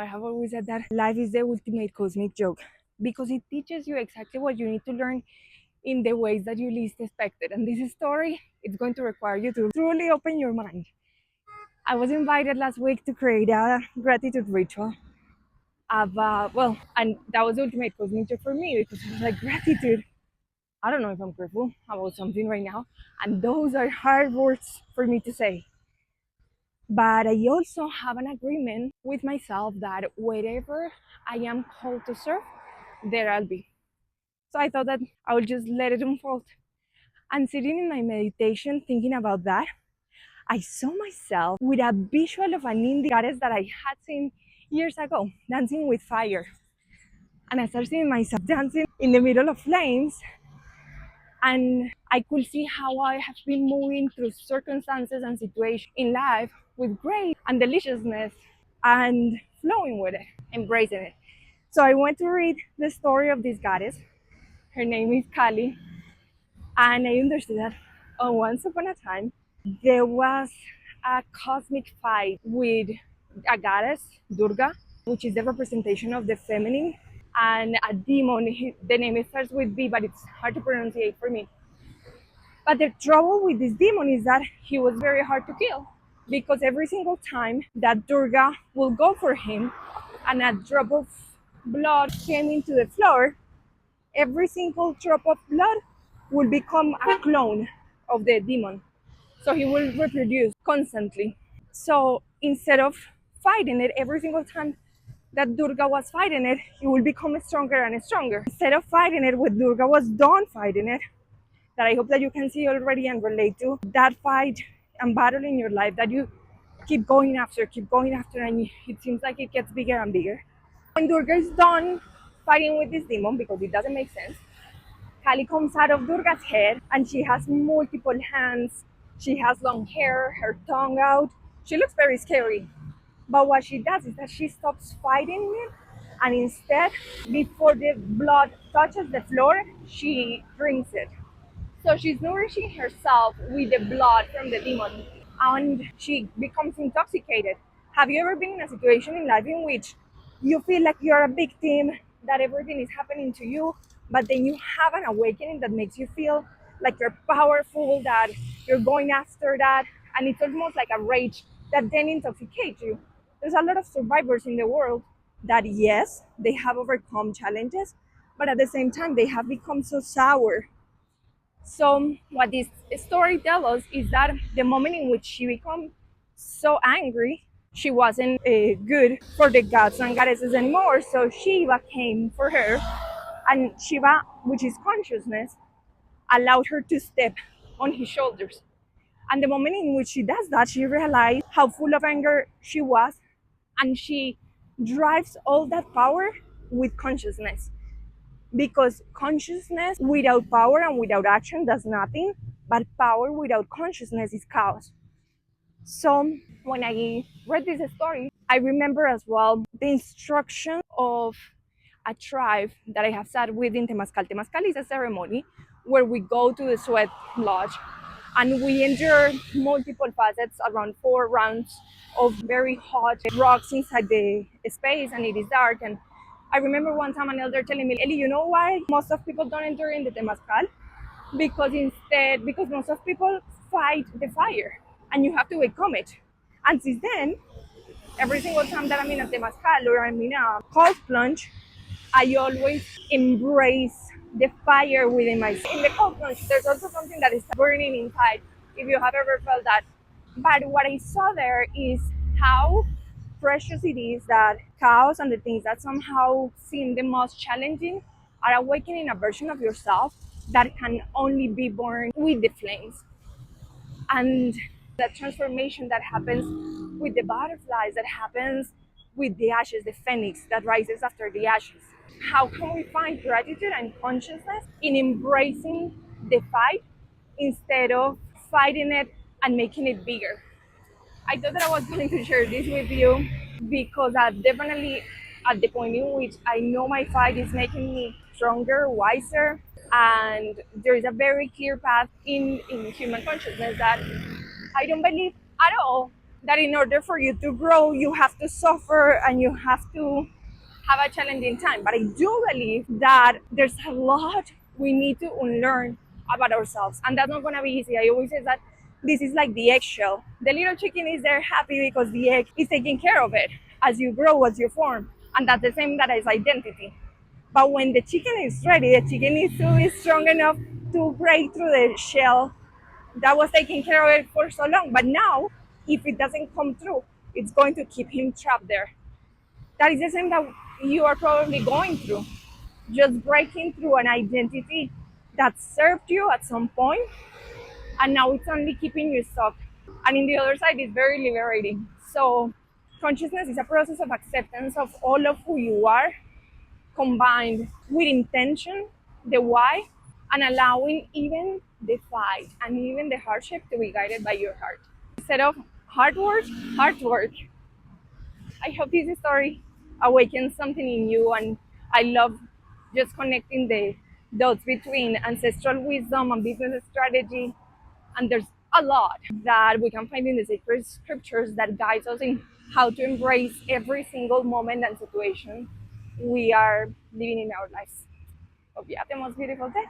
I have always said that life is the ultimate cosmic joke because it teaches you exactly what you need to learn in the ways that you least expected. And this story, it's going to require you to truly open your mind. I was invited last week to create a gratitude ritual. And that was the ultimate cosmic joke for me because it was like gratitude. I don't know if I'm grateful about something right now, and those are hard words for me to say. But I also have an agreement with myself that wherever I am called to serve, there I'll be. So I thought that I would just let it unfold. And sitting in my meditation thinking about that, I saw myself with a visual of an Indian goddess that I had seen years ago, dancing with fire. And I started seeing myself dancing in the middle of flames, and I could see how I have been moving through circumstances and situations in life with grace and deliciousness and flowing with it, embracing it. So I went to read the story of this goddess. Her name is Kali, and I understood that once upon a time there was a cosmic fight with a goddess, Durga, which is the representation of the feminine, and a demon. The name starts with B, but it's hard to pronounce for me. But the trouble with this demon is that he was very hard to kill because every single time that Durga will go for him and a drop of blood came into the floor, every single drop of blood will become a clone of the demon. So he will reproduce constantly. So instead of fighting it every single time that Durga was fighting it, he will become stronger and stronger. Instead of fighting it when Durga was done fighting it, that I hope that you can see already and relate to, that fight and battle in your life that you keep going after, and it seems like it gets bigger and bigger. When Durga is done fighting with this demon, because it doesn't make sense, Kali comes out of Durga's head and she has multiple hands, she has long hair, her tongue out. She looks very scary. But what she does is that she stops fighting it, and instead, before the blood touches the floor, she drinks it. So she's nourishing herself with the blood from the demon, and she becomes intoxicated. Have you ever been in a situation in life in which you feel like you're a victim, that everything is happening to you, but then you have an awakening that makes you feel like you're powerful, that you're going after that, and it's almost like a rage that then intoxicates you? There's a lot of survivors in the world that, yes, they have overcome challenges, but at the same time, they have become so sour. So what this story tells us is that the moment in which she became so angry, she wasn't good for the gods and goddesses anymore. So Shiva came for her, and Shiva, which is consciousness, allowed her to step on his shoulders. And the moment in which she does that, she realized how full of anger she was, and she drives all that power with consciousness, because consciousness without power and without action does nothing, but power without consciousness is chaos. So when I read this story, I remember as well the instruction of a tribe that I have sat with in Temazcal. Temazcal is a ceremony where we go to the sweat lodge and we endure multiple facets around 4 rounds of very hot rocks inside the space, and it is dark. And I remember one time an elder telling me, Eli, you know why most of people don't enter in the Temazcal? Because most of people fight the fire and you have to overcome it. And since then, every single time that I'm in a Temazcal or I'm in a cold plunge, I always embrace the fire within myself. In the cold plunge, there's also something that is burning inside, if you have ever felt that. But what I saw there is how precious it is that chaos and the things that somehow seem the most challenging are awakening a version of yourself that can only be born with the flames. And that transformation that happens with the butterflies, that happens with the ashes, the phoenix that rises after the ashes. How can we find gratitude and consciousness in embracing the fight instead of fighting it and making it bigger? I thought that I was going to share this with you because I'm definitely at the point in which I know my fight is making me stronger, wiser, and there is a very clear path in human consciousness that I don't believe at all that in order for you to grow, you have to suffer and you have to have a challenging time. But I do believe that there's a lot we need to unlearn about ourselves, and that's not going to be easy. I always say that this is like the eggshell. The little chicken is there happy because the egg is taking care of it as you grow, as you form, and that's the same that is identity. But when the chicken is ready, the chicken needs to be strong enough to break through the shell that was taking care of it for so long. But now, if it doesn't come through, it's going to keep him trapped there. That is the same that you are probably going through. Just breaking through an identity that served you at some point, and now it's only keeping you stuck. And in the other side, it's very liberating. So, consciousness is a process of acceptance of all of who you are, combined with intention, the why, and allowing even the fight and even the hardship to be guided by your heart. Instead of hard work. I hope this story awakens something in you, and I love just connecting the dots between ancestral wisdom and business strategy. And there's a lot that we can find in the sacred scriptures that guides us in how to embrace every single moment and situation we are living in our lives. Hope you have the most beautiful day.